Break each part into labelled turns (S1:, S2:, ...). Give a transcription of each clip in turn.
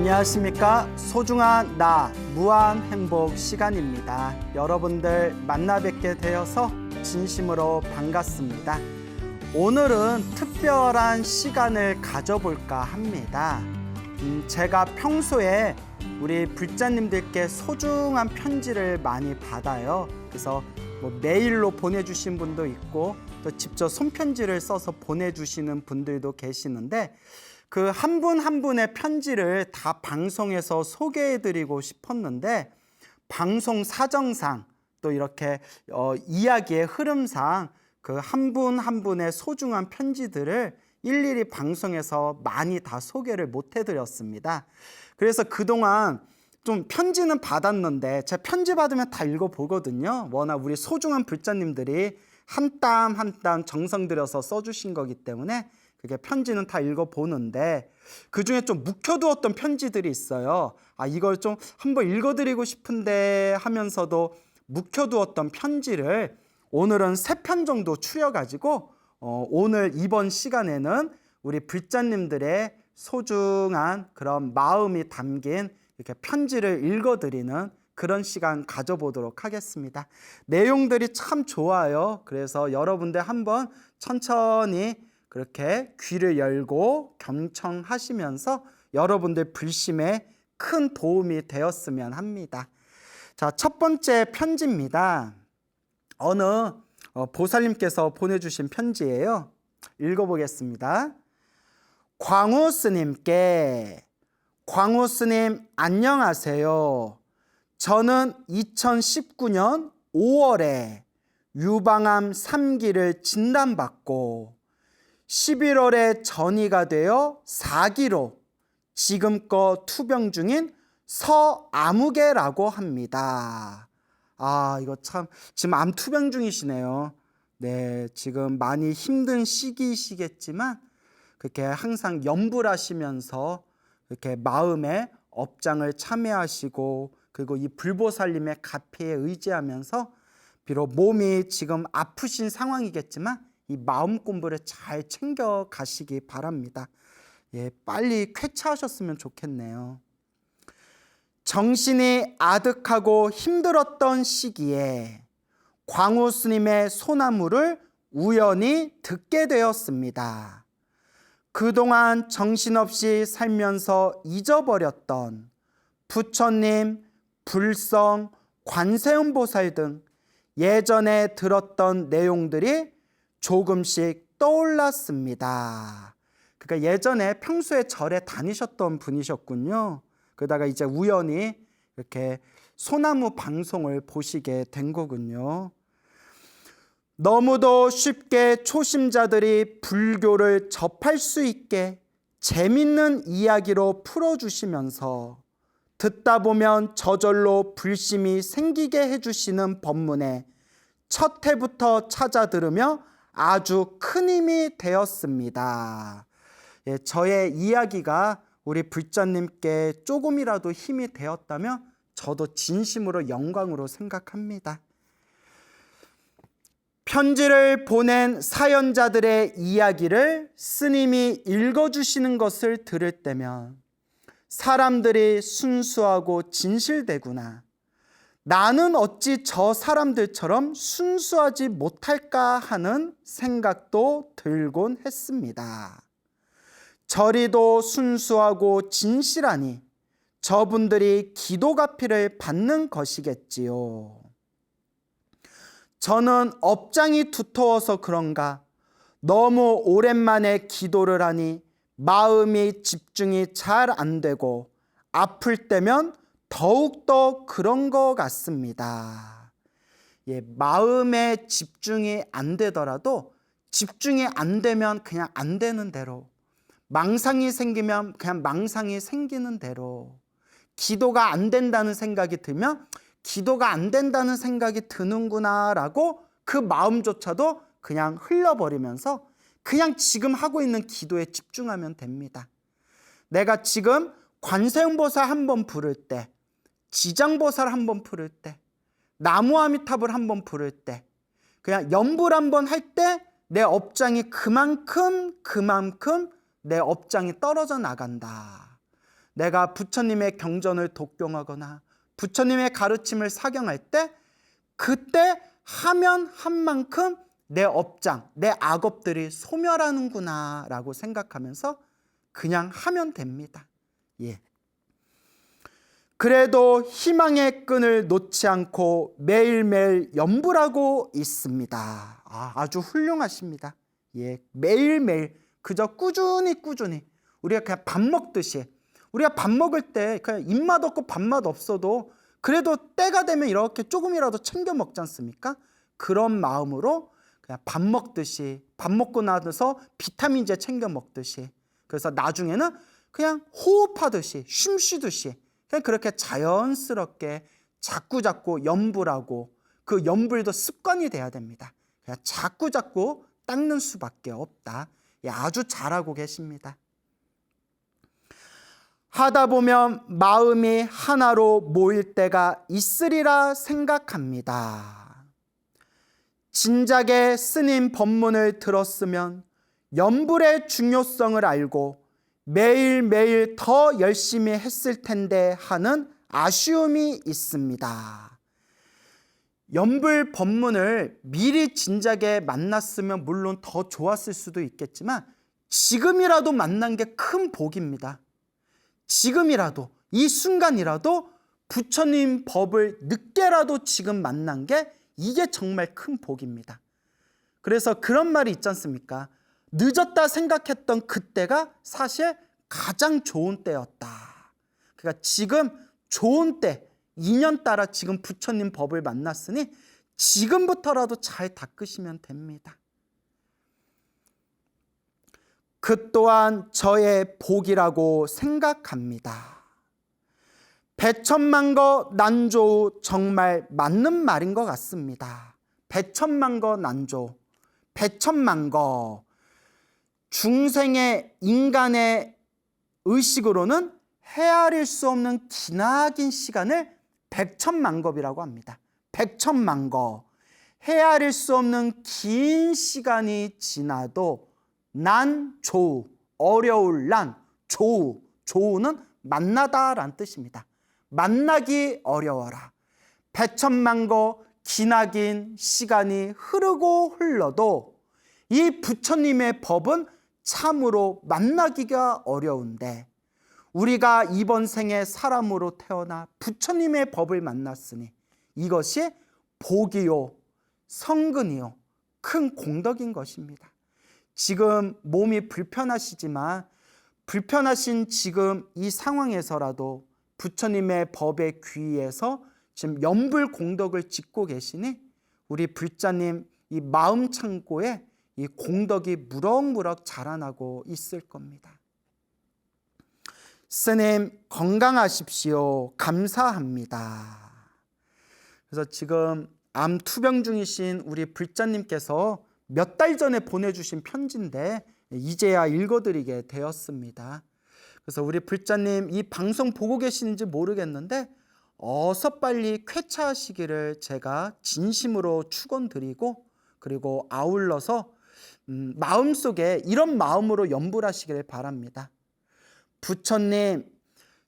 S1: 안녕하십니까. 소중한 나 무한 행복 시간입니다. 여러분들 만나 뵙게 되어서 진심으로 반갑습니다. 오늘은 특별한 시간을 가져볼까 합니다. 제가 평소에 우리 불자님들께 소중한 편지를 많이 받아요. 그래서 메일로 보내주신 분도 있고 또 직접 손편지를 써서 보내주시는 분들도 계시는데, 그 한 분 한 분의 편지를 다 방송에서 소개해드리고 싶었는데, 방송 사정상 또 이렇게 이야기의 흐름상 그 한 분 한 분의 소중한 편지들을 일일이 방송에서 많이 다 소개를 못 해드렸습니다. 그래서 그동안 좀 편지는 받았는데, 제가 편지 받으면 다 읽어보거든요. 워낙 우리 소중한 불자님들이 한 땀 한 땀 정성 들여서 써주신 거기 때문에 그게 편지는 다 읽어보는데, 그중에 좀 묵혀두었던 편지들이 있어요. 이걸 좀 한번 읽어드리고 싶은데 하면서도 묵혀두었던 편지를 오늘은 3편 정도 추려가지고 오늘 이번 시간에는 우리 불자님들의 소중한 그런 마음이 담긴 이렇게 편지를 읽어드리는 그런 시간 가져보도록 하겠습니다. 내용들이 참 좋아요. 그래서 여러분들 한번 천천히 그렇게 귀를 열고 경청하시면서 여러분들 불심에 큰 도움이 되었으면 합니다. 자, 첫 번째 편지입니다. 어느 보살님께서 보내주신 편지예요. 읽어보겠습니다. 광우 스님께, 광우 스님 안녕하세요. 저는 2019년 5월에 유방암 3기를 진단받고 11월에 전이가 되어 4기로 지금껏 투병 중인 서아무개라고 합니다. 이거 참 지금 암 투병 중이시네요. 네, 지금 많이 힘든 시기이시겠지만 그렇게 항상 염불하시면서 이렇게 마음의 업장을 참여하시고, 그리고 이 불보살님의 가피에 의지하면서 비록 몸이 지금 아프신 상황이겠지만 이 마음 공부를 잘 챙겨 가시기 바랍니다. 빨리 쾌차하셨으면 좋겠네요. 정신이 아득하고 힘들었던 시기에 광우 스님의 소나무를 우연히 듣게 되었습니다. 그동안 정신없이 살면서 잊어버렸던 부처님, 불성, 관세음보살 등 예전에 들었던 내용들이 조금씩 떠올랐습니다. 그러니까 예전에 평소에 절에 다니셨던 분이셨군요. 그러다가 이제 우연히 이렇게 소나무 방송을 보시게 된 거군요. 너무도 쉽게 초심자들이 불교를 접할 수 있게 재밌는 이야기로 풀어주시면서 듣다 보면 저절로 불심이 생기게 해주시는 법문에 첫 회부터 찾아 들으며 아주 큰 힘이 되었습니다. 저의 이야기가 우리 불자님께 조금이라도 힘이 되었다면 저도 진심으로 영광으로 생각합니다. 편지를 보낸 사연자들의 이야기를 스님이 읽어주시는 것을 들을 때면 사람들이 순수하고 진실되구나, 나는 어찌 저 사람들처럼 순수하지 못할까 하는 생각도 들곤 했습니다. 저리도 순수하고 진실하니 저분들이 기도가피를 받는 것이겠지요. 저는 업장이 두터워서 그런가 너무 오랜만에 기도를 하니 마음이 집중이 잘 안 되고 아플 때면 더욱더 그런 것 같습니다. 마음에 집중이 안 되더라도 집중이 안 되면 그냥 안 되는 대로, 망상이 생기면 그냥 망상이 생기는 대로, 기도가 안 된다는 생각이 들면 기도가 안 된다는 생각이 드는구나 라고 그 마음조차도 그냥 흘려버리면서 그냥 지금 하고 있는 기도에 집중하면 됩니다. 내가 지금 관세음보살 한번 부를 때, 지장보살 한번 부를 때, 나무아미탑을 한번 부를 때, 그냥 염불 한번 할 때 내 업장이 그만큼 내 업장이 떨어져 나간다. 내가 부처님의 경전을 독경하거나 부처님의 가르침을 사경할 때 그때 하면 한 만큼 내 업장, 내 악업들이 소멸하는구나 라고 생각하면서 그냥 하면 됩니다. 예. 그래도 희망의 끈을 놓지 않고 매일매일 염불하고 있습니다. 아주 훌륭하십니다. 예, 매일매일 그저 꾸준히 우리가 그냥 밥 먹듯이, 우리가 밥 먹을 때 그냥 입맛 없고 밥맛 없어도 그래도 때가 되면 이렇게 조금이라도 챙겨 먹지 않습니까? 그런 마음으로 그냥 밥 먹듯이, 밥 먹고 나서 비타민제 챙겨 먹듯이, 그래서 나중에는 그냥 호흡하듯이, 숨 쉬듯이 그냥 그렇게 자연스럽게 자꾸 염불하고, 그 염불도 습관이 돼야 됩니다. 그냥 자꾸 닦는 수밖에 없다. 예, 아주 잘하고 계십니다. 하다 보면 마음이 하나로 모일 때가 있으리라 생각합니다. 진작에 스님 법문을 들었으면 염불의 중요성을 알고 매일매일 더 열심히 했을 텐데 하는 아쉬움이 있습니다. 염불 법문을 미리 진작에 만났으면 물론 더 좋았을 수도 있겠지만 지금이라도 만난 게 큰 복입니다. 지금이라도, 이 순간이라도 부처님 법을 늦게라도 지금 만난 게 이게 정말 큰 복입니다. 그래서 그런 말이 있지 않습니까? 늦었다 생각했던 그때가 사실 가장 좋은 때였다. 그러니까 지금 좋은 때, 인연 따라 지금 부처님 법을 만났으니 지금부터라도 잘 닦으시면 됩니다. 그 또한 저의 복이라고 생각합니다. 배천만거 난조우, 정말 맞는 말인 것 같습니다. 배천만거 난조, 배천만거, 중생의 인간의 의식으로는 헤아릴 수 없는 기나긴 시간을 백천만겁이라고 합니다. 백천만거, 헤아릴 수 없는 긴 시간이 지나도 난 조우, 어려울 난 조우, 조우는 만나다라는 뜻입니다. 만나기 어려워라. 백천만거 기나긴 시간이 흐르고 흘러도 이 부처님의 법은 참으로 만나기가 어려운데 우리가 이번 생에 사람으로 태어나 부처님의 법을 만났으니 이것이 복이요, 성근이요, 큰 공덕인 것입니다. 지금 몸이 불편하시지만 불편하신 지금 이 상황에서라도 부처님의 법에 귀의해서 지금 염불 공덕을 짓고 계시니 우리 불자님 이 마음 창고에 이 공덕이 무럭무럭 자라나고 있을 겁니다. 스님 건강하십시오. 감사합니다. 그래서 지금 암 투병 중이신 우리 불자님께서 몇 달 전에 보내주신 편지인데 이제야 읽어드리게 되었습니다. 그래서 우리 불자님 이 방송 보고 계시는지 모르겠는데 어서 빨리 쾌차하시기를 제가 진심으로 축원드리고, 그리고 아울러서 마음속에 이런 마음으로 염불하시기를 바랍니다. 부처님,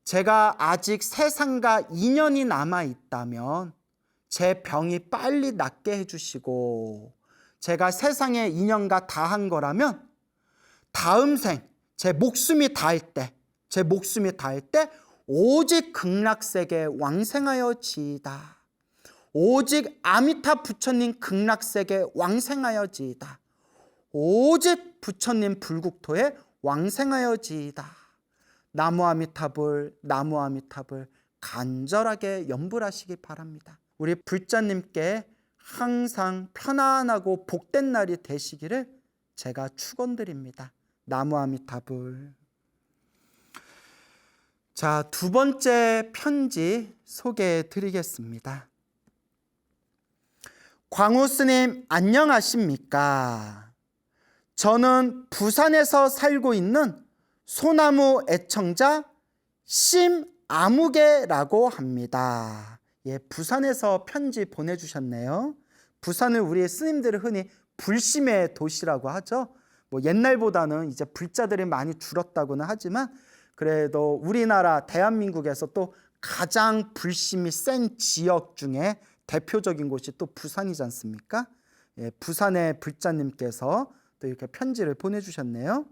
S1: 제가 아직 세상과 인연이 남아있다면 제 병이 빨리 낫게 해주시고, 제가 세상의 인연과 다한 거라면 다음 생 제 목숨이 닿을 때 오직 극락세계 왕생하여지이다. 오직 아미타 부처님 극락세계 왕생하여지이다. 오직 부처님 불국토에 왕생하여지이다. 나무 아미타불, 나무 아미타불 간절하게 염불하시기 바랍니다. 우리 불자님께 항상 편안하고 복된 날이 되시기를 제가 축원드립니다. 나무 아미타불. 자, 두 번째 편지 소개해 드리겠습니다. 광우 스님 안녕하십니까? 저는 부산에서 살고 있는 소나무 애청자 심아무개라고 합니다. 예, 부산에서 편지 보내주셨네요. 부산을 우리 스님들은 흔히 불심의 도시라고 하죠. 뭐 옛날보다는 이제 불자들이 많이 줄었다고는 하지만 그래도 우리나라 대한민국에서 또 가장 불심이 센 지역 중에 대표적인 곳이 또 부산이지 않습니까? 예, 부산의 불자님께서 또 이렇게 편지를 보내주셨네요.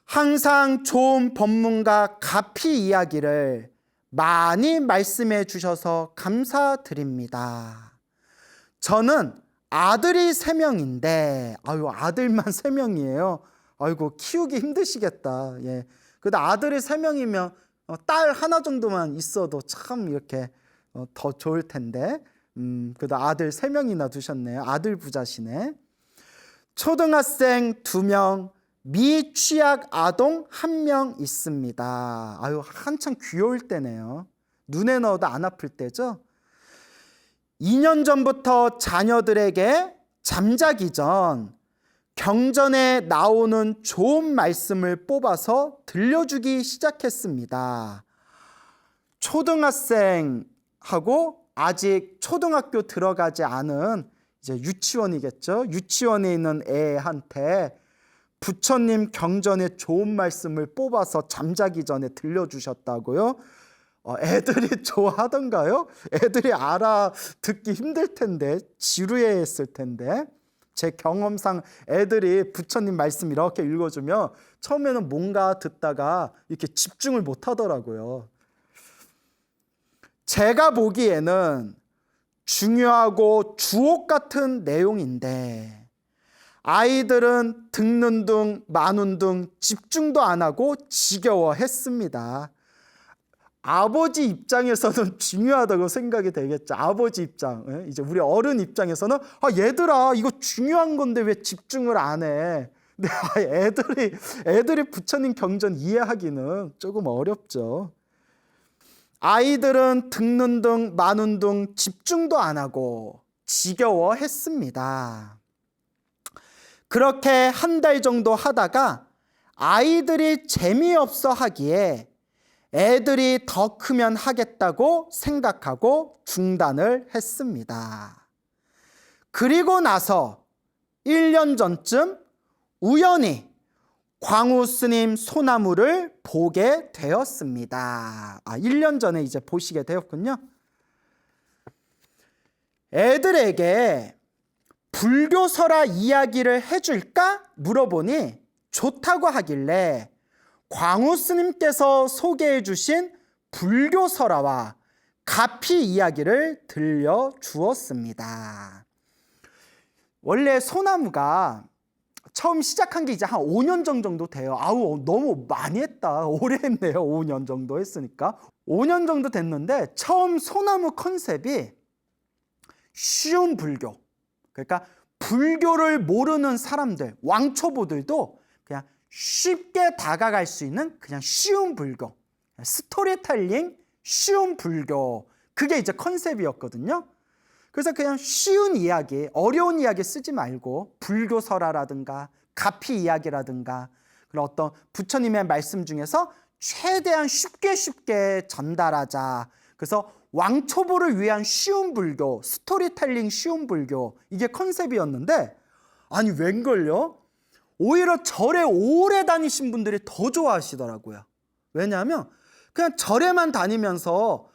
S1: 항상 좋은 법문가 가피 이야기를 많이 말씀해 주셔서 감사드립니다. 저는 아들이 3명인데 아들만 3명이에요. 아이고 키우기 힘드시겠다. 예. 그래도 아들이 3명이면 딸 하나 정도만 있어도 참 이렇게 더 좋을 텐데 그래도 아들 3명이나 두셨네요. 아들 부자시네. 초등학생 2명, 미취학 아동 1명 있습니다. 한참 귀여울 때네요. 눈에 넣어도 안 아플 때죠. 2년 전부터 자녀들에게 잠자기 전 경전에 나오는 좋은 말씀을 뽑아서 들려주기 시작했습니다. 초등학생하고 아직 초등학교 들어가지 않은 이제 유치원이겠죠. 유치원에 있는 애한테 부처님 경전의 좋은 말씀을 뽑아서 잠자기 전에 들려주셨다고요? 애들이 좋아하던가요? 애들이 알아듣기 힘들 텐데, 지루해했을 텐데. 제 경험상 애들이 부처님 말씀 이렇게 읽어주면 처음에는 뭔가 듣다가 이렇게 집중을 못 하더라고요. 제가 보기에는 중요하고 주옥 같은 내용인데 아이들은 듣는 둥 마는 둥 집중도 안 하고 지겨워했습니다. 아버지 입장에서는 중요하다고 생각이 되겠죠. 아버지 입장. 이제 우리 어른 입장에서는 얘들아 이거 중요한 건데 왜 집중을 안 해? 근데 애들이 부처님 경전 이해하기는 조금 어렵죠. 아이들은 듣는 둥 마는 둥 집중도 안 하고 지겨워했습니다. 그렇게 한 달 정도 하다가 아이들이 재미없어 하기에 애들이 더 크면 하겠다고 생각하고 중단을 했습니다. 그리고 나서 1년 전쯤 우연히 광우 스님 소나무를 보게 되었습니다. 1년 전에 이제 보시게 되었군요. 애들에게 불교설화 이야기를 해줄까 물어보니 좋다고 하길래 광우 스님께서 소개해 주신 불교설화와 가피 이야기를 들려주었습니다. 원래 소나무가 처음 시작한 게 이제 한 5년 정도 돼요. 너무 많이 했다. 오래 했네요. 5년 정도 했으니까. 5년 정도 됐는데 처음 소나무 컨셉이 쉬운 불교. 그러니까 불교를 모르는 사람들, 왕초보들도 그냥 쉽게 다가갈 수 있는 그냥 쉬운 불교, 스토리텔링 쉬운 불교, 그게 이제 컨셉이었거든요. 그래서 그냥 쉬운 이야기, 어려운 이야기 쓰지 말고 불교설화라든가 가피 이야기라든가 그런 어떤 부처님의 말씀 중에서 최대한 쉽게 전달하자. 그래서 왕초보를 위한 쉬운 불교, 스토리텔링 쉬운 불교, 이게 컨셉이었는데 아니 웬걸요? 오히려 절에 오래 다니신 분들이 더 좋아하시더라고요. 왜냐하면 그냥 절에만 다니면서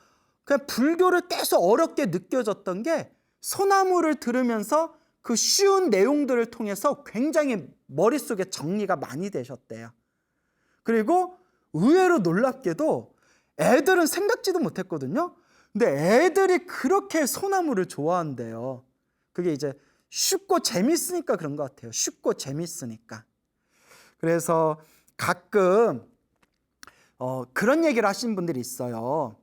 S1: 그냥 불교를 계속 어렵게 느껴졌던 게 소나무를 들으면서 그 쉬운 내용들을 통해서 굉장히 머릿속에 정리가 많이 되셨대요. 그리고 의외로 놀랍게도 애들은 생각지도 못했거든요. 근데 애들이 그렇게 소나무를 좋아한대요. 그게 이제 쉽고 재밌으니까 그런 것 같아요. 쉽고 재밌으니까. 그래서 가끔 그런 얘기를 하시는 분들이 있어요.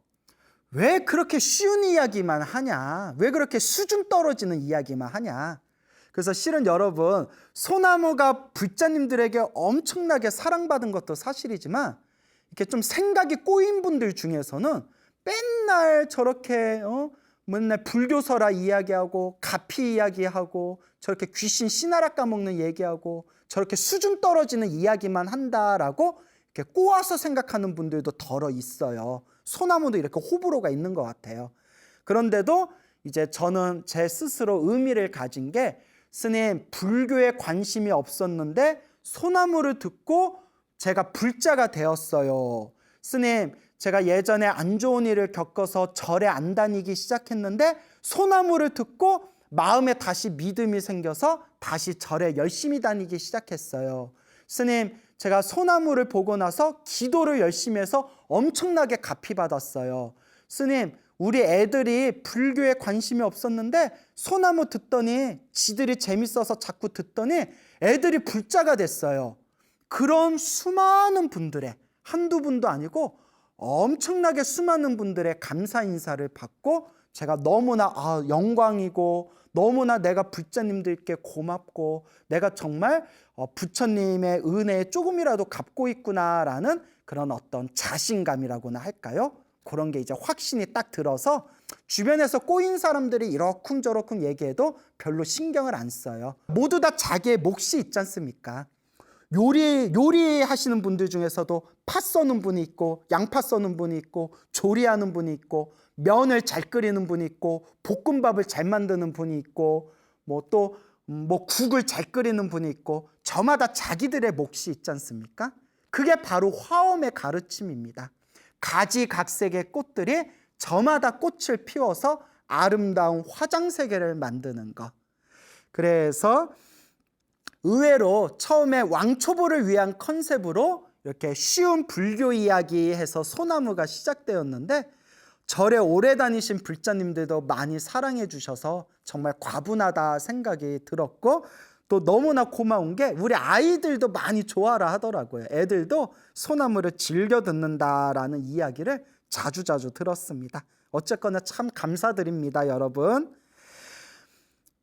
S1: 왜 그렇게 쉬운 이야기만 하냐? 왜 그렇게 수준 떨어지는 이야기만 하냐? 그래서 실은 여러분, 소나무가 불자님들에게 엄청나게 사랑받은 것도 사실이지만 이렇게 좀 생각이 꼬인 분들 중에서는 맨날 저렇게 맨날 불교설화 이야기하고 가피 이야기하고 저렇게 귀신 씨나라 까먹는 얘기하고 저렇게 수준 떨어지는 이야기만 한다라고 이렇게 꼬아서 생각하는 분들도 덜어 있어요. 소나무도 이렇게 호불호가 있는 것 같아요. 그런데도 이제 저는 제 스스로 의미를 가진 게 스님 불교에 관심이 없었는데 소나무를 듣고 제가 불자가 되었어요. 스님, 제가 예전에 안 좋은 일을 겪어서 절에 안 다니기 시작했는데 소나무를 듣고 마음에 다시 믿음이 생겨서 다시 절에 열심히 다니기 시작했어요. 스님, 제가 소나무를 보고 나서 기도를 열심히 해서 엄청나게 갚이 받았어요. 스님, 우리 애들이 불교에 관심이 없었는데 소나무 듣더니 지들이 재밌어서 자꾸 듣더니 애들이 불자가 됐어요. 그런 수많은 분들의, 한두 분도 아니고 엄청나게 수많은 분들의 감사 인사를 받고 제가 너무나 영광이고 너무나 내가 불자님들께 고맙고 내가 정말 부처님의 은혜에 조금이라도 갚고 있구나라는 그런 어떤 자신감이라고나 할까요? 그런 게 이제 확신이 딱 들어서 주변에서 꼬인 사람들이 이러쿵저러쿵 얘기해도 별로 신경을 안 써요. 모두 다 자기의 몫이 있지 않습니까? 요리하시는 분들 중에서도 파 써는 분이 있고 양파 써는 분이 있고 조리하는 분이 있고 면을 잘 끓이는 분이 있고 볶음밥을 잘 만드는 분이 있고 또 국을 잘 끓이는 분이 있고 저마다 자기들의 몫이 있지 않습니까? 그게 바로 화엄의 가르침입니다. 가지각색의 꽃들이 저마다 꽃을 피워서 아름다운 화장세계를 만드는 것. 그래서 의외로 처음에 왕초보를 위한 컨셉으로 이렇게 쉬운 불교 이야기 해서 소나무가 시작되었는데 절에 오래 다니신 불자님들도 많이 사랑해 주셔서 정말 과분하다 생각이 들었고 또 너무나 고마운 게 우리 아이들도 많이 좋아라 하더라고요. 애들도 소나무를 즐겨 듣는다라는 이야기를 자주자주 들었습니다. 어쨌거나 참 감사드립니다, 여러분.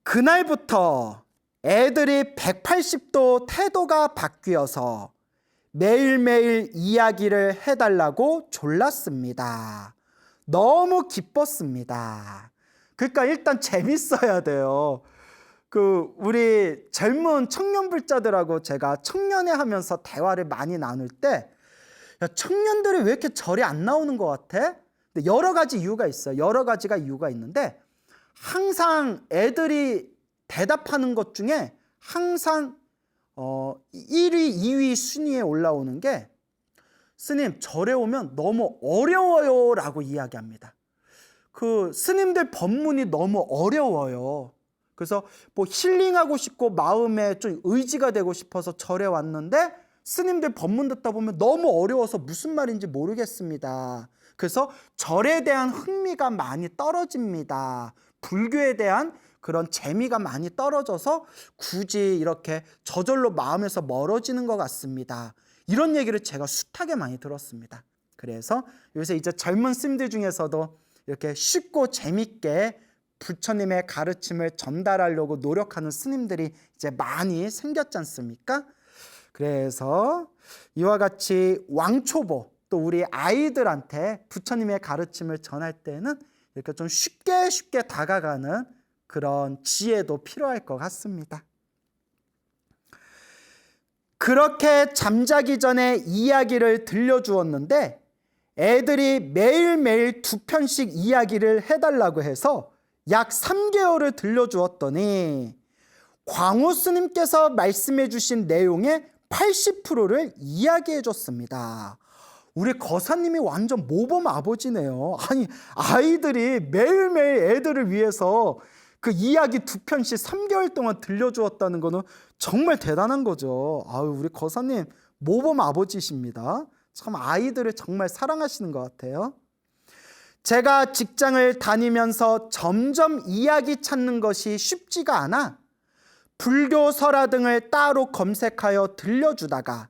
S1: 그날부터 애들이 180도 태도가 바뀌어서 매일매일 이야기를 해달라고 졸랐습니다. 너무 기뻤습니다. 그러니까 일단 재밌어야 돼요. 우리 젊은 청년 불자들하고 제가 청년회 하면서 대화를 많이 나눌 때 야, 청년들이 왜 이렇게 절에 안 나오는 것 같아? 근데 여러 가지 이유가 있어요. 여러 가지가 이유가 있는데 항상 애들이 대답하는 것 중에 항상 1위, 2위 순위에 올라오는 게 스님, 절에 오면 너무 어려워요 라고 이야기합니다. 스님들 법문이 너무 어려워요. 그래서 힐링하고 싶고 마음에 좀 의지가 되고 싶어서 절에 왔는데 스님들 법문 듣다 보면 너무 어려워서 무슨 말인지 모르겠습니다. 그래서 절에 대한 흥미가 많이 떨어집니다. 불교에 대한 그런 재미가 많이 떨어져서 굳이 이렇게 저절로 마음에서 멀어지는 것 같습니다. 이런 얘기를 제가 숱하게 많이 들었습니다. 그래서 요새 이제 젊은 스님들 중에서도 이렇게 쉽고 재밌게 부처님의 가르침을 전달하려고 노력하는 스님들이 이제 많이 생겼지 않습니까? 그래서 이와 같이 왕초보 또 우리 아이들한테 부처님의 가르침을 전할 때는 이렇게 좀 쉽게 다가가는 그런 지혜도 필요할 것 같습니다. 그렇게 잠자기 전에 이야기를 들려주었는데 애들이 매일매일 2편씩 이야기를 해달라고 해서 약 3개월을 들려주었더니 광우 스님께서 말씀해 주신 내용의 80%를 이야기해 줬습니다. 우리 거사님이 완전 모범 아버지네요. 아니, 아이들이 매일매일 애들을 위해서 그 이야기 2편씩 3개월 동안 들려주었다는 거는 정말 대단한 거죠. 우리 거사님 모범 아버지십니다. 참 아이들을 정말 사랑하시는 것 같아요. 제가 직장을 다니면서 점점 이야기 찾는 것이 쉽지가 않아 불교 설화 등을 따로 검색하여 들려주다가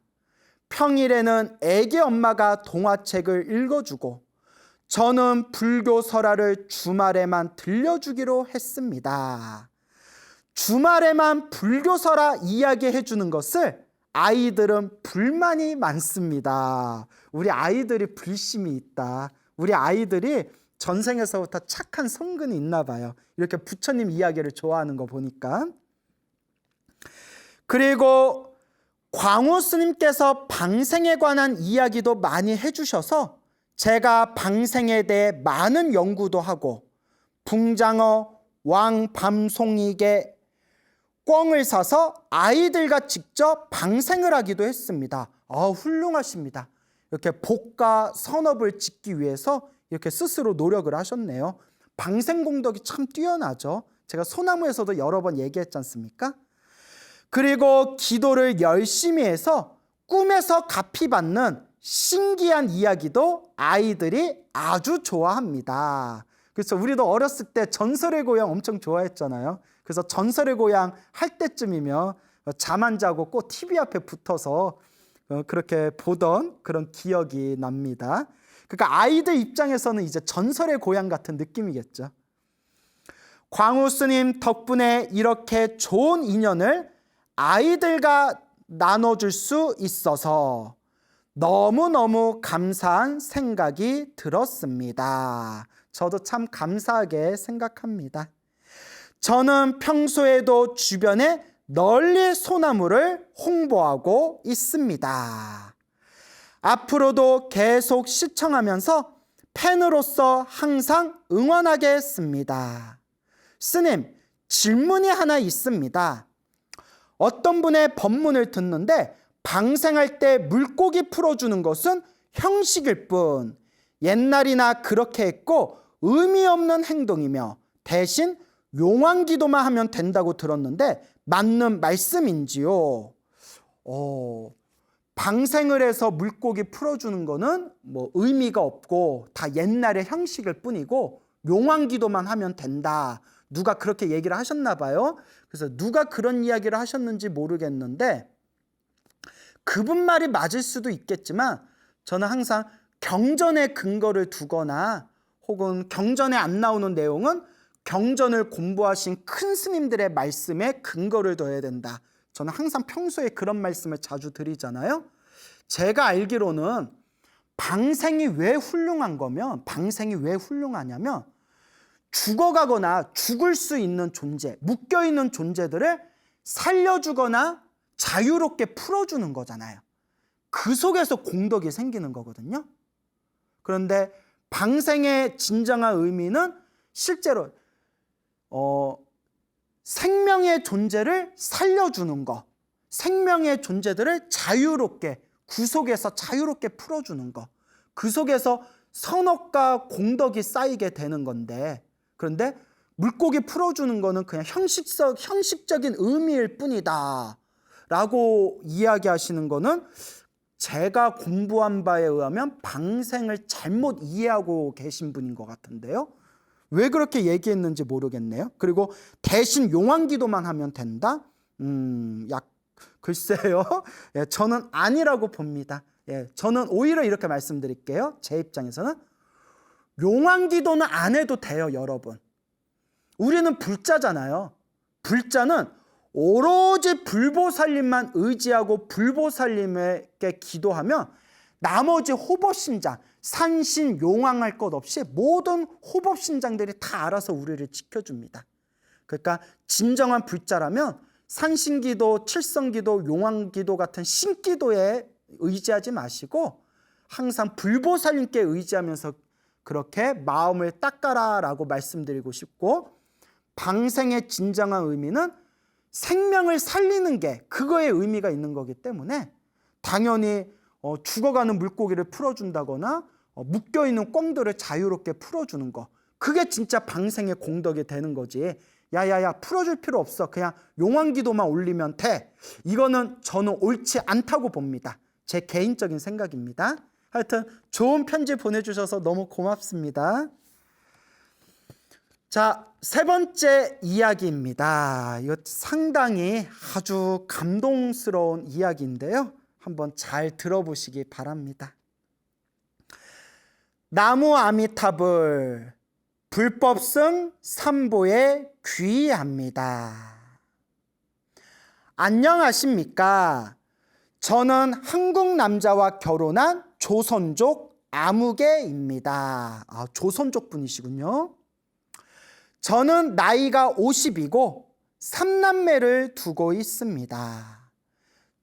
S1: 평일에는 애기 엄마가 동화책을 읽어주고 저는 불교 설화를 주말에만 들려주기로 했습니다. 주말에만 불교 설화 이야기해 주는 것을 아이들은 불만이 많습니다. 우리 아이들이 불심이 있다. 우리 아이들이 전생에서부터 착한 성근이 있나 봐요. 이렇게 부처님 이야기를 좋아하는 거 보니까. 그리고 광우 스님께서 방생에 관한 이야기도 많이 해주셔서 제가 방생에 대해 많은 연구도 하고 붕장어, 왕밤송이게 꿩을 사서 아이들과 직접 방생을 하기도 했습니다. 훌륭하십니다. 이렇게 복과 선업을 짓기 위해서 이렇게 스스로 노력을 하셨네요. 방생공덕이 참 뛰어나죠. 제가 소나무에서도 여러 번 얘기했지 않습니까? 그리고 기도를 열심히 해서 꿈에서 갚이 받는 신기한 이야기도 아이들이 아주 좋아합니다. 그래서 우리도 어렸을 때 전설의 고향 엄청 좋아했잖아요. 그래서 전설의 고향 할 때쯤이면 잠 안 자고 꼭 TV 앞에 붙어서 그렇게 보던 그런 기억이 납니다. 그러니까 아이들 입장에서는 이제 전설의 고향 같은 느낌이겠죠. 광우 스님 덕분에 이렇게 좋은 인연을 아이들과 나눠줄 수 있어서 너무너무 감사한 생각이 들었습니다. 저도 참 감사하게 생각합니다. 저는 평소에도 주변에 널리 소나무를 홍보하고 있습니다. 앞으로도 계속 시청하면서 팬으로서 항상 응원하겠습니다. 스님, 질문이 하나 있습니다. 어떤 분의 법문을 듣는데 방생할 때 물고기 풀어주는 것은 형식일 뿐 옛날이나 그렇게 했고 의미 없는 행동이며 대신 용왕기도만 하면 된다고 들었는데 맞는 말씀인지요? 방생을 해서 물고기 풀어주는 거는 뭐 의미가 없고 다 옛날의 형식일 뿐이고 용왕기도만 하면 된다. 누가 그렇게 얘기를 하셨나 봐요. 그래서 누가 그런 이야기를 하셨는지 모르겠는데 그분 말이 맞을 수도 있겠지만 저는 항상 경전에 근거를 두거나 혹은 경전에 안 나오는 내용은 경전을 공부하신 큰 스님들의 말씀에 근거를 둬야 된다. 저는 항상 평소에 그런 말씀을 자주 드리잖아요. 제가 알기로는 방생이 왜 훌륭하냐면 죽어가거나 죽을 수 있는 존재, 묶여있는 존재들을 살려주거나 자유롭게 풀어주는 거잖아요. 그 속에서 공덕이 생기는 거거든요. 그런데 방생의 진정한 의미는 실제로 생명의 존재를 살려주는 거, 생명의 존재들을 자유롭게 구속해서 자유롭게 풀어주는 거, 그 속에서 선업과 공덕이 쌓이게 되는 건데, 그런데 물고기 풀어주는 거는 그냥 형식적인 의미일 뿐이다 라고 이야기하시는 거는 제가 공부한 바에 의하면 방생을 잘못 이해하고 계신 분인 것 같은데요. 왜 그렇게 얘기했는지 모르겠네요. 그리고 대신 용왕기도만 하면 된다? 글쎄요. 예, 저는 아니라고 봅니다. 예, 저는 오히려 이렇게 말씀드릴게요. 제 입장에서는 용왕기도는 안 해도 돼요, 여러분. 우리는 불자잖아요. 불자는 오로지 불보살님만 의지하고 불보살님에게 기도하면 나머지 호법신장, 산신, 용왕할 것 없이 모든 호법신장들이 다 알아서 우리를 지켜줍니다. 그러니까 진정한 불자라면 산신기도, 칠성기도, 용왕기도 같은 신기도에 의지하지 마시고 항상 불보살님께 의지하면서 그렇게 마음을 닦아라 라고 말씀드리고 싶고, 방생의 진정한 의미는 생명을 살리는 게 그거에 의미가 있는 거기 때문에 당연히 죽어가는 물고기를 풀어준다거나 묶여있는 꽁들을 자유롭게 풀어주는 거, 그게 진짜 방생의 공덕이 되는 거지. 야야야 풀어줄 필요 없어, 그냥 용왕기도만 올리면 돼, 이거는 저는 옳지 않다고 봅니다. 제 개인적인 생각입니다. 하여튼 좋은 편지 보내주셔서 너무 고맙습니다. 자, 세 번째 이야기입니다. 이거 상당히 아주 감동스러운 이야기인데요. 한번 잘 들어보시기 바랍니다. 나무 아미타불 불법승 삼보에 귀의합니다. 안녕하십니까? 저는 한국 남자와 결혼한 조선족 아무개입니다. 조선족 분이시군요. 저는 나이가 50이고 3남매를 두고 있습니다.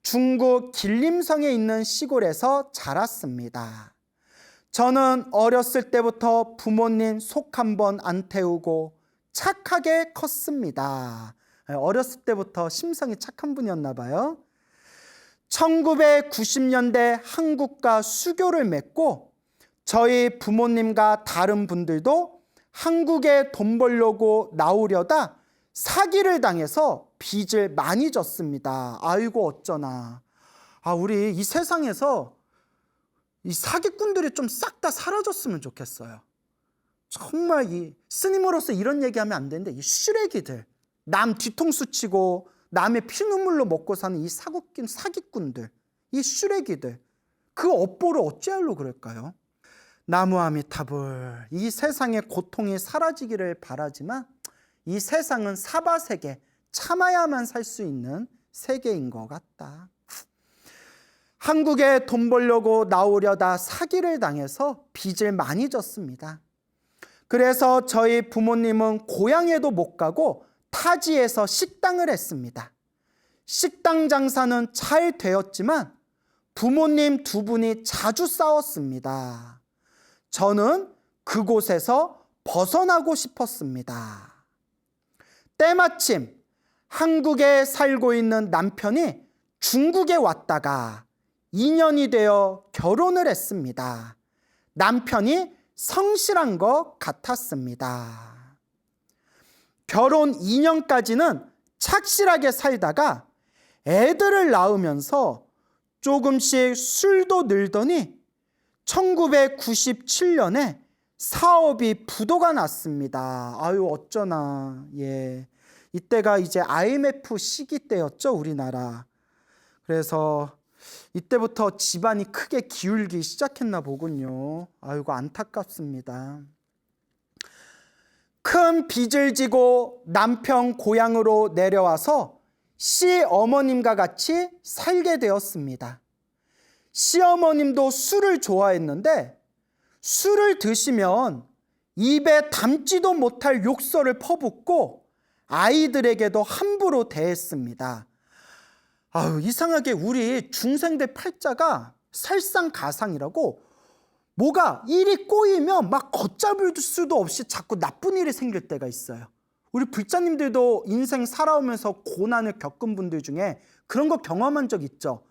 S1: 중국 길림성에 있는 시골에서 자랐습니다. 저는 어렸을 때부터 부모님 속 한번 안 태우고 착하게 컸습니다. 어렸을 때부터 심성이 착한 분이었나 봐요. 1990년대 한국과 수교를 맺고 저희 부모님과 다른 분들도 한국에 돈 벌려고 나오려다 사기를 당해서 빚을 많이 졌습니다. 아이고 어쩌나. 우리 이 세상에서 이 사기꾼들이 좀 싹 다 사라졌으면 좋겠어요. 정말 이 스님으로서 이런 얘기하면 안 되는데 이 쓰레기들, 남 뒤통수 치고 남의 피눈물로 먹고 사는 이 사기꾼들, 이 쓰레기들, 그 업보를 어찌하려고 그럴까요? 나무아미타불. 이 세상의 고통이 사라지기를 바라지만 이 세상은 사바세계, 참아야만 살 수 있는 세계인 것 같다. 한국에 돈 벌려고 나오려다 사기를 당해서 빚을 많이 졌습니다. 그래서 저희 부모님은 고향에도 못 가고 타지에서 식당을 했습니다. 식당 장사는 잘 되었지만 부모님 두 분이 자주 싸웠습니다. 저는 그곳에서 벗어나고 싶었습니다. 때마침 한국에 살고 있는 남편이 중국에 왔다가 2년이 되어 결혼을 했습니다. 남편이 성실한 것 같았습니다. 결혼 2년까지는 착실하게 살다가 애들을 낳으면서 조금씩 술도 늘더니 1997년에 사업이 부도가 났습니다. 아유 어쩌나. 예. 이때가 이제 IMF 시기 때였죠, 우리나라. 그래서 이때부터 집안이 크게 기울기 시작했나 보군요. 아이고 안타깝습니다. 큰 빚을 지고 남편 고향으로 내려와서 시어머님과 같이 살게 되었습니다. 시어머님도 술을 좋아했는데 술을 드시면 입에 담지도 못할 욕설을 퍼붓고 아이들에게도 함부로 대했습니다. 이상하게 우리 중생대 팔자가 설상가상이라고 뭐가 일이 꼬이면 막 걷잡을 수도 없이 자꾸 나쁜 일이 생길 때가 있어요. 우리 불자님들도 인생 살아오면서 고난을 겪은 분들 중에 그런 거 경험한 적 있죠.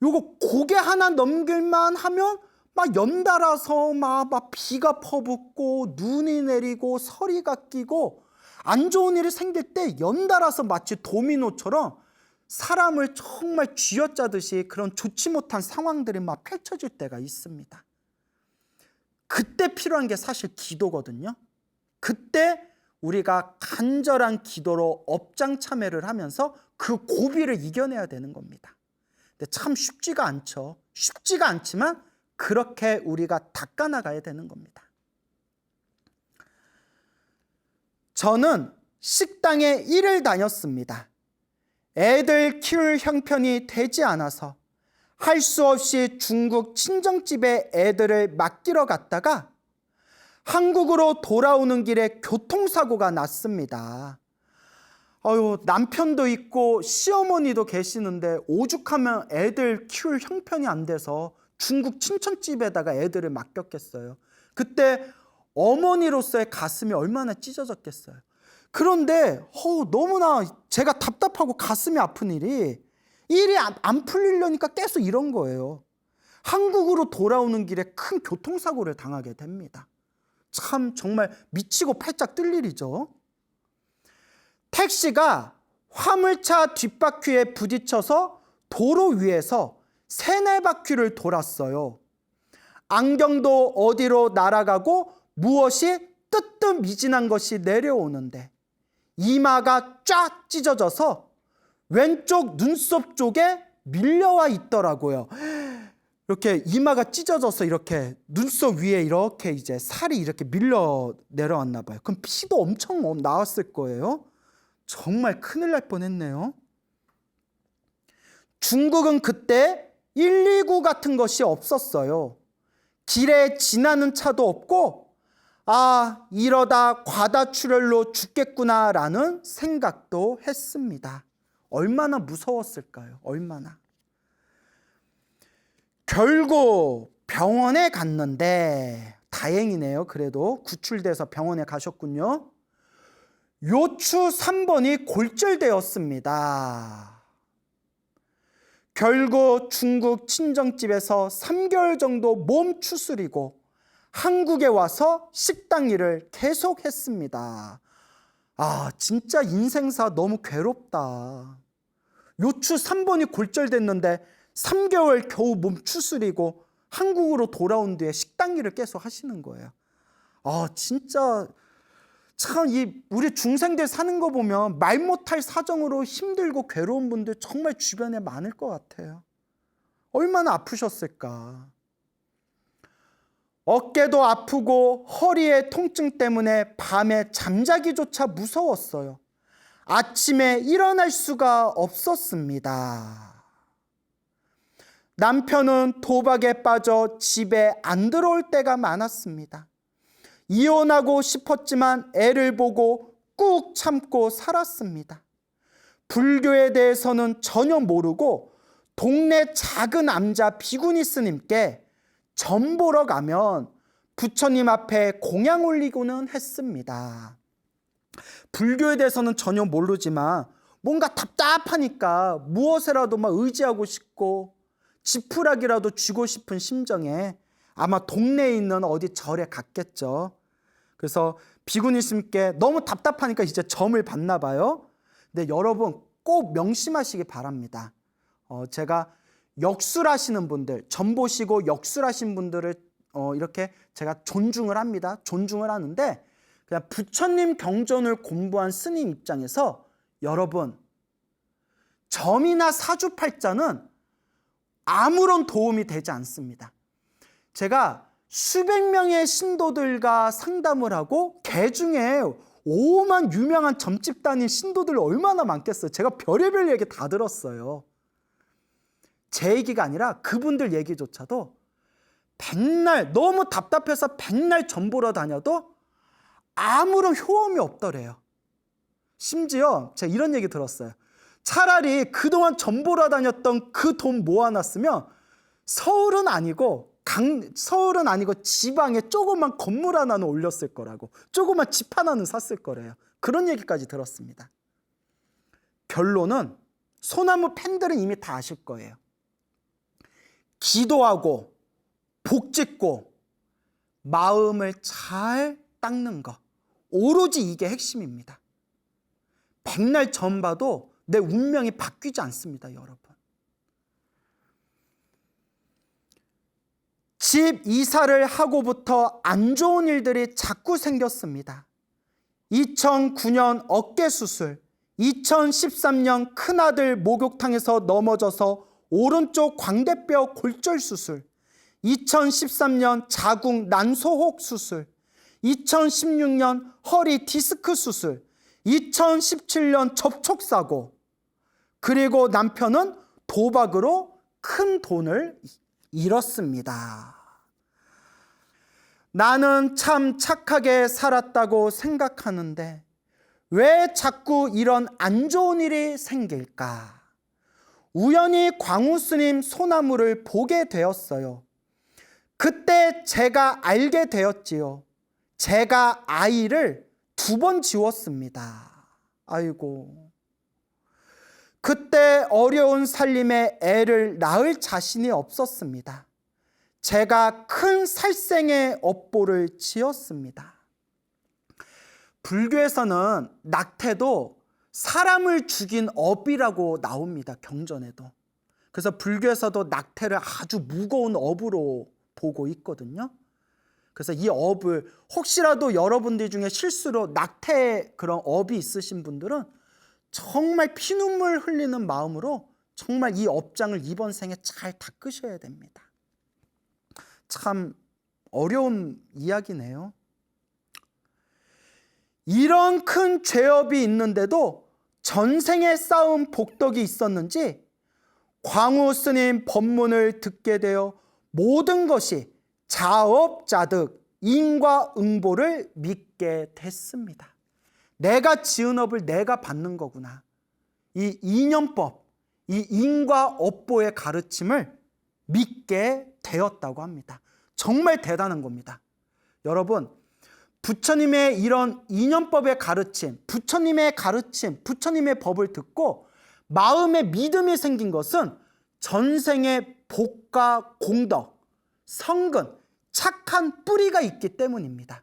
S1: 요거 고개 하나 넘길만 하면 막 연달아서 막 비가 퍼붓고 눈이 내리고 서리가 끼고 안 좋은 일이 생길 때 연달아서 마치 도미노처럼 사람을 정말 쥐어짜듯이 그런 좋지 못한 상황들이 막 펼쳐질 때가 있습니다. 그때 필요한 게 사실 기도거든요. 그때 우리가 간절한 기도로 업장참회를 하면서 그 고비를 이겨내야 되는 겁니다. 근데 참 쉽지가 않죠. 쉽지가 않지만 그렇게 우리가 닦아나가야 되는 겁니다. 저는 식당에 일을 다녔습니다. 애들 키울 형편이 되지 않아서 할 수 없이 중국 친정집에 애들을 맡기러 갔다가 한국으로 돌아오는 길에 교통사고가 났습니다. 남편도 있고 시어머니도 계시는데 오죽하면 애들 키울 형편이 안 돼서 중국 친정집에다가 애들을 맡겼겠어요. 그때 어머니로서의 가슴이 얼마나 찢어졌겠어요. 그런데 너무나 제가 답답하고 가슴이 아픈 일이 안 풀리려니까 계속 이런 거예요. 한국으로 돌아오는 길에 큰 교통사고를 당하게 됩니다. 참 정말 미치고 팔짝 뜰 일이죠. 택시가 화물차 뒷바퀴에 부딪혀서 도로 위에서 3-4바퀴를 돌았어요. 안경도 어디로 날아가고 무엇이 뜨뜻미진한 것이 내려오는데 이마가 쫙 찢어져서 왼쪽 눈썹 쪽에 밀려와 있더라고요. 이렇게 이마가 찢어져서 이렇게 눈썹 위에 이렇게 이제 살이 이렇게 밀려 내려왔나 봐요. 그럼 피도 엄청 나왔을 거예요. 정말 큰일 날 뻔했네요. 중국은 그때 119 같은 것이 없었어요. 길에 지나는 차도 없고 이러다 과다출혈로 죽겠구나라는 생각도 했습니다. 얼마나 무서웠을까요? 얼마나. 결국 병원에 갔는데 다행이네요. 그래도 구출돼서 병원에 가셨군요. 요추 3번이 골절되었습니다. 결국 중국 친정집에서 3개월 정도 몸 추스리고 한국에 와서 식당 일을 계속했습니다. 아, 진짜 인생사 너무 괴롭다. 요추 3번이 골절됐는데 3개월 겨우 몸 추스리고 한국으로 돌아온 뒤에 식당 일을 계속 하시는 거예요. 아, 진짜 참 우리 중생들 사는 거 보면 말 못할 사정으로 힘들고 괴로운 분들 정말 주변에 많을 것 같아요. 얼마나 아프셨을까. 어깨도 아프고 허리의 통증 때문에 밤에 잠자기조차 무서웠어요. 아침에 일어날 수가 없었습니다. 남편은 도박에 빠져 집에 안 들어올 때가 많았습니다. 이혼하고 싶었지만 애를 보고 꾹 참고 살았습니다. 불교에 대해서는 전혀 모르고 동네 작은 암자 비구니 스님께 점 보러 가면 부처님 앞에 공양 올리고는 했습니다. 불교에 대해서는 전혀 모르지만 뭔가 답답하니까 무엇에라도 막 의지하고 싶고 지푸라기라도 쥐고 싶은 심정에 아마 동네에 있는 어디 절에 갔겠죠. 그래서 비구니 스님께 너무 답답하니까 이제 점을 받나 봐요. 근데 여러분 꼭 명심하시기 바랍니다. 제가 역술하시는 분들, 점 보시고 역술하신 분들을 이렇게 제가 존중을 합니다. 존중을 하는데 그냥 부처님 경전을 공부한 스님 입장에서 여러분 점이나 사주팔자는 아무런 도움이 되지 않습니다. 제가 수백 명의 신도들과 상담을 하고 개 중에 오만 유명한 점집 다닌 신도들 얼마나 많겠어요. 제가 별의별 얘기 다 들었어요. 제 얘기가 아니라 그분들 얘기조차도 백날 너무 답답해서 백날 점 보러 다녀도 아무런 효험이 없더래요. 심지어 제가 이런 얘기 들었어요. 차라리 그동안 점 보러 다녔던 그 돈 모아놨으면 서울은 아니고 지방에 조그만 건물 하나는 올렸을 거라고, 조그만 집 하나는 샀을 거래요. 그런 얘기까지 들었습니다. 결론은 소나무 팬들은 이미 다 아실 거예요. 기도하고 복짓고 마음을 잘 닦는 것, 오로지 이게 핵심입니다. 백날 점 봐도 내 운명이 바뀌지 않습니다, 여러분. 집 이사를 하고부터 안 좋은 일들이 자꾸 생겼습니다. 2009년 어깨 수술, 2013년 큰아들 목욕탕에서 넘어져서 오른쪽 광대뼈 골절 수술, 2013년 자궁 난소혹 수술, 2016년 허리 디스크 수술, 2017년 접촉사고, 그리고 남편은 도박으로 큰 돈을 잃었습니다. 나는 참 착하게 살았다고 생각하는데 왜 자꾸 이런 안 좋은 일이 생길까? 우연히 광우 스님 소나무를 보게 되었어요. 그때 제가 알게 되었지요. 제가 아이를 2번 지웠습니다. 아이고. 그때 어려운 살림에 애를 낳을 자신이 없었습니다. 제가 큰 살생의 업보를 지었습니다. 불교에서는 낙태도 사람을 죽인 업이라고 나옵니다. 경전에도. 그래서 불교에서도 낙태를 아주 무거운 업으로 보고 있거든요. 그래서 이 업을 혹시라도 여러분들 중에 실수로 낙태 그런 업이 있으신 분들은 정말 피눈물 흘리는 마음으로 정말 이 업장을 이번 생에 잘 닦으셔야 됩니다. 참 어려운 이야기네요. 이런 큰 죄업이 있는데도 전생에 쌓은 복덕이 있었는지 광우 스님 법문을 듣게 되어 모든 것이 자업자득, 인과응보를 믿게 됐습니다. 내가 지은 업을 내가 받는 거구나. 이 인연법, 이 인과업보의 가르침을 믿게 되었다고 합니다. 정말 대단한 겁니다. 여러분, 부처님의 이런 인연법의 가르침, 부처님의 가르침, 부처님의 법을 듣고 마음에 믿음이 생긴 것은 전생의 복과 공덕, 성근, 착한 뿌리가 있기 때문입니다.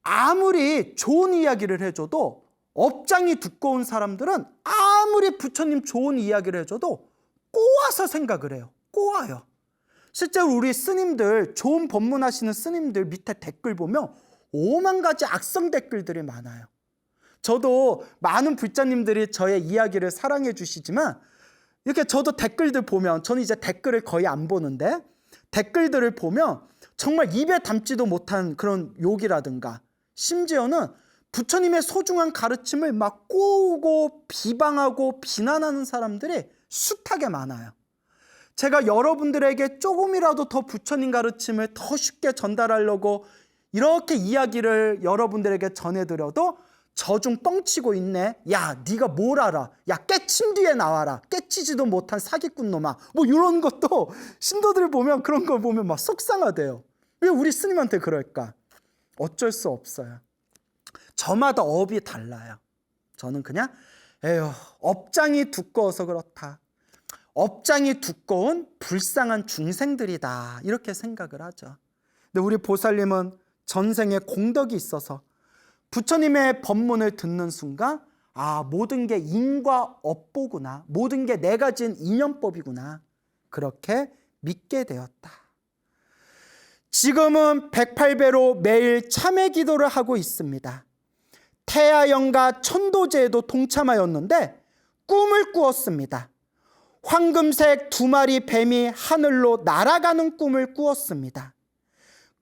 S1: 아무리 좋은 이야기를 해줘도 업장이 두꺼운 사람들은 아무리 부처님 좋은 이야기를 해줘도 꼬아서 생각을 해요. 꼬아요. 실제로 우리 스님들, 좋은 법문하시는 스님들 밑에 댓글 보면 5만 가지 악성 댓글들이 많아요. 저도 많은 불자님들이 저의 이야기를 사랑해 주시지만 이렇게 저도 댓글들 보면, 저는 이제 댓글을 거의 안 보는데 댓글들을 보면 정말 입에 담지도 못한 그런 욕이라든가 심지어는 부처님의 소중한 가르침을 막 꼬우고 비방하고 비난하는 사람들이 숱하게 많아요. 제가 여러분들에게 조금이라도 더 부처님 가르침을 더 쉽게 전달하려고 이렇게 이야기를 여러분들에게 전해드려도 저중 뻥치고 있네. 야, 네가 뭘 알아? 야, 깨침 뒤에 나와라. 깨치지도 못한 사기꾼 놈아. 뭐 이런 것도 신도들 보면, 그런 걸 보면 막 속상하대요. 왜 우리 스님한테 그럴까? 어쩔 수 없어요. 저마다 업이 달라요. 저는 그냥 에휴, 업장이 두꺼워서 그렇다. 업장이 두꺼운 불쌍한 중생들이다. 이렇게 생각을 하죠. 근데 우리 보살님은 전생에 공덕이 있어서 부처님의 법문을 듣는 순간 모든 게 인과 업보구나. 모든 게 내가 지은 인연법이구나. 그렇게 믿게 되었다. 지금은 108배로 매일 참회 기도를 하고 있습니다. 태아영가 천도제에도 동참하였는데 꿈을 꾸었습니다. 황금색 2마리 뱀이 하늘로 날아가는 꿈을 꾸었습니다.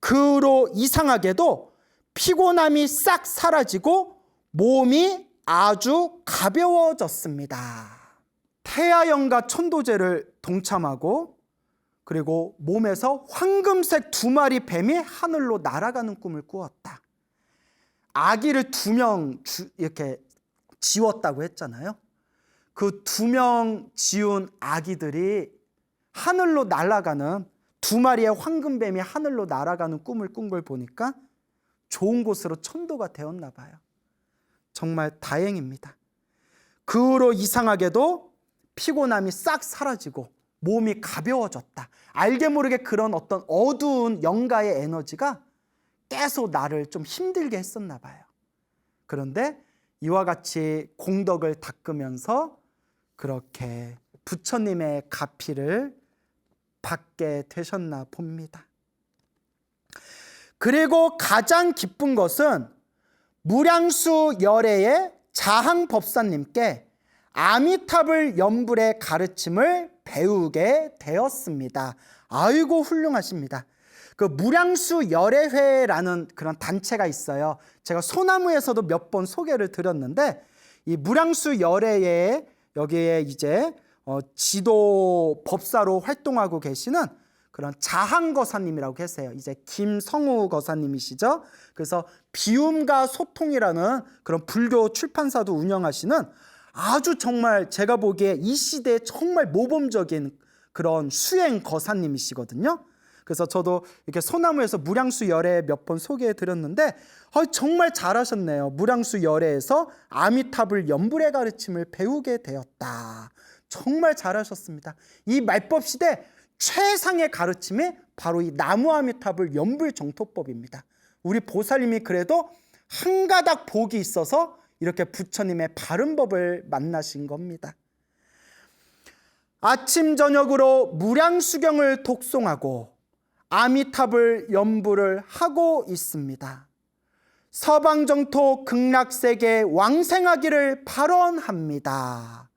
S1: 그 후로 이상하게도 피곤함이 싹 사라지고 몸이 아주 가벼워졌습니다. 태아영가 천도제를 동참하고 그리고 몸에서 황금색 2마리 뱀이 하늘로 날아가는 꿈을 꾸었다. 아기를 2명 이렇게 지웠다고 했잖아요. 그 2명 지운 아기들이 하늘로 날아가는 2마리의 황금뱀이 하늘로 날아가는 꿈을 꾼 걸 보니까 좋은 곳으로 천도가 되었나 봐요. 정말 다행입니다. 그 후로 이상하게도 피곤함이 싹 사라지고 몸이 가벼워졌다. 알게 모르게 그런 어떤 어두운 영가의 에너지가 계속 나를 좀 힘들게 했었나 봐요. 그런데 이와 같이 공덕을 닦으면서 그렇게 부처님의 가피를 받게 되셨나 봅니다. 그리고 가장 기쁜 것은 무량수 열애의 자항법사님께 아미타불 연불의 가르침을 배우게 되었습니다. 아이고 훌륭하십니다. 그 무량수 열애회라는 그런 단체가 있어요. 제가 소나무에서도 몇 번 소개를 드렸는데 이 무량수 열애에 여기에 이제 지도 법사로 활동하고 계시는 그런 자항거사님이라고 계세요. 이제 김성우 거사님이시죠. 그래서 비움과 소통이라는 그런 불교 출판사도 운영하시는 아주 정말 제가 보기에 이 시대에 정말 모범적인 그런 수행 거사님이시거든요. 그래서 저도 이렇게 소나무에서 무량수 열애 몇 번 소개해 드렸는데 정말 잘하셨네요. 무량수 열애에서 아미타불 연불의 가르침을 배우게 되었다. 정말 잘하셨습니다. 이 말법 시대 최상의 가르침이 바로 이 나무 아미타불 연불 정토법입니다. 우리 보살님이 그래도 한 가닥 복이 있어서 이렇게 부처님의 바른 법을 만나신 겁니다. 아침 저녁으로 무량수경을 독송하고 아미타불 연불을 하고 있습니다. 서방정토 극락세계 왕생하기를 발언합니다.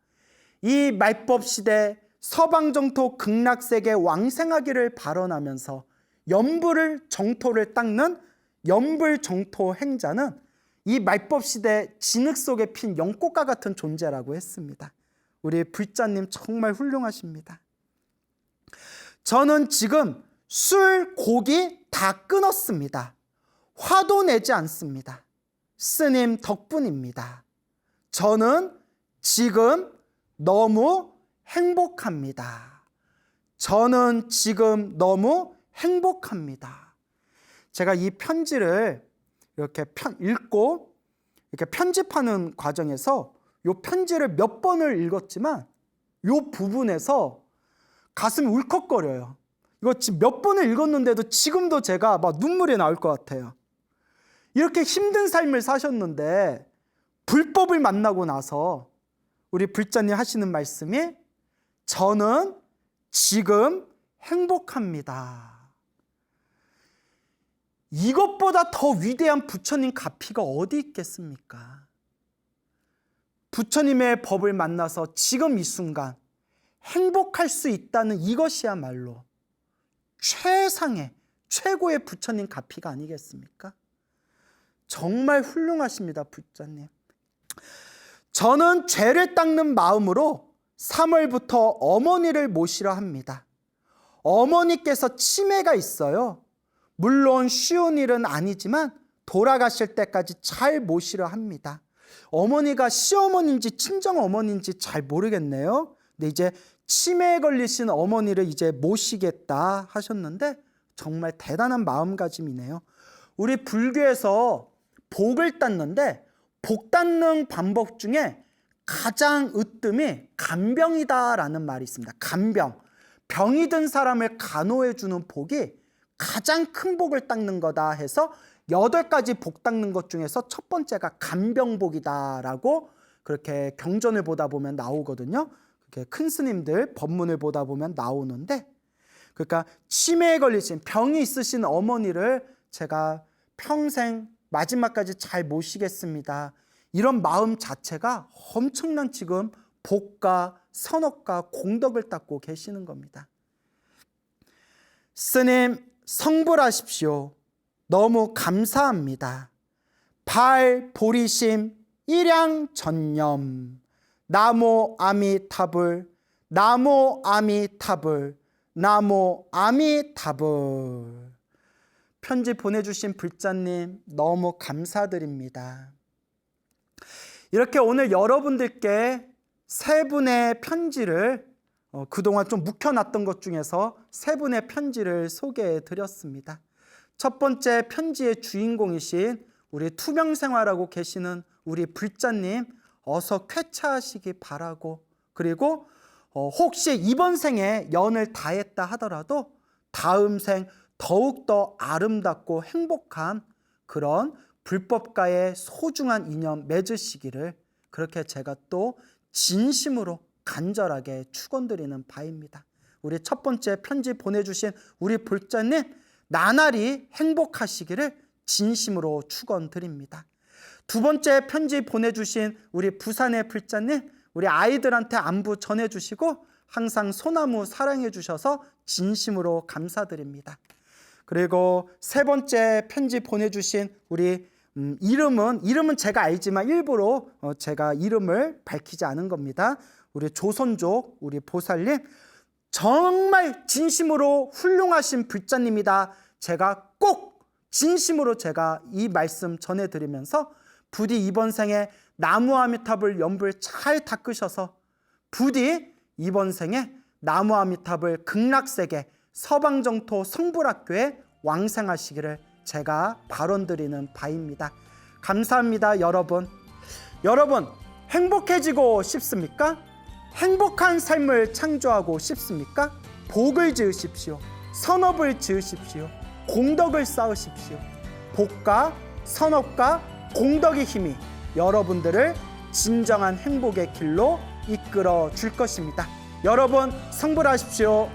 S1: 이 말법 시대 서방정토 극락세계 왕생하기를 발언하면서 연불을 정토를 닦는 연불정토 행자는 이 말법 시대 진흙 속에 핀 연꽃과 같은 존재라고 했습니다. 우리 불자님 정말 훌륭하십니다. 저는 지금 술, 고기 다 끊었습니다. 화도 내지 않습니다. 스님 덕분입니다. 저는 지금 너무 행복합니다. 저는 지금 너무 행복합니다. 제가 이 편지를 이렇게 읽고 이렇게 편집하는 과정에서 이 편지를 몇 번을 읽었지만 요 부분에서 가슴이 울컥거려요. 이거 지금 몇 번을 읽었는데도 지금도 제가 막 눈물이 나올 것 같아요. 이렇게 힘든 삶을 사셨는데 불법을 만나고 나서 우리 불자님 하시는 말씀이 저는 지금 행복합니다. 이것보다 더 위대한 부처님 가피가 어디 있겠습니까? 부처님의 법을 만나서 지금 이 순간 행복할 수 있다는 이것이야말로 최상의 최고의 부처님 가피가 아니겠습니까? 정말 훌륭하십니다, 부처님. 저는 죄를 닦는 마음으로 3월부터 어머니를 모시려 합니다. 어머니께서 치매가 있어요. 물론 쉬운 일은 아니지만 돌아가실 때까지 잘 모시려 합니다. 어머니가 시어머니인지 친정어머니인지 잘 모르겠네요. 근데 이제 치매에 걸리신 어머니를 이제 모시겠다 하셨는데 정말 대단한 마음가짐이네요. 우리 불교에서 복을 땄는데 복 땄는 방법 중에 가장 으뜸이 간병이다라는 말이 있습니다. 간병. 병이 든 사람을 간호해 주는 복이 가장 큰 복을 닦는 거다 해서 8가지 복 닦는 것 중에서 첫 번째가 간병복이다라고 그렇게 경전을 보다 보면 나오거든요. 그렇게 큰 스님들 법문을 보다 보면 나오는데, 그러니까 치매에 걸리신 병이 있으신 어머니를 제가 평생 마지막까지 잘 모시겠습니다. 이런 마음 자체가 엄청난 지금 복과 선업과 공덕을 닦고 계시는 겁니다. 스님 성불하십시오. 너무 감사합니다. 발 보리심 일양전념 나모 아미타불 나모 아미타불 나모 아미타불. 편지 보내주신 불자님 너무 감사드립니다. 이렇게 오늘 여러분들께 3분의 편지를 그동안 좀 묵혀놨던 것 중에서 3분의 편지를 소개해 드렸습니다. 첫 번째 편지의 주인공이신 우리 투명생활하고 계시는 우리 불자님 어서 쾌차하시기 바라고, 그리고 혹시 이번 생에 연을 다했다 하더라도 다음 생 더욱더 아름답고 행복한 그런 불법과의 소중한 인연 맺으시기를 그렇게 제가 또 진심으로 간절하게 축원드리는 바입니다. 우리 첫 번째 편지 보내주신 우리 불자님 나날이 행복하시기를 진심으로 축원드립니다. 두 번째 편지 보내주신 우리 부산의 불자님, 우리 아이들한테 안부 전해주시고 항상 소나무 사랑해 주셔서 진심으로 감사드립니다. 그리고 세 번째 편지 보내주신 우리 이름은 제가 알지만 일부러 제가 이름을 밝히지 않은 겁니다. 우리 조선족 우리 보살님 정말 진심으로 훌륭하신 불자님이다. 제가 꼭 진심으로 제가 이 말씀 전해드리면서 부디 이번 생에 나무 아미탑을 연불 잘 닦으셔서 부디 이번 생에 나무 아미탑을 극락세계 서방정토 성불학교에 왕생하시기를 제가 발언드리는 바입니다. 감사합니다, 여러분. 여러분 행복해지고 싶습니까? 행복한 삶을 창조하고 싶습니까? 복을 지으십시오. 선업을 지으십시오. 공덕을 쌓으십시오. 복과 선업과 공덕의 힘이 여러분들을 진정한 행복의 길로 이끌어 줄 것입니다. 여러분 성불하십시오.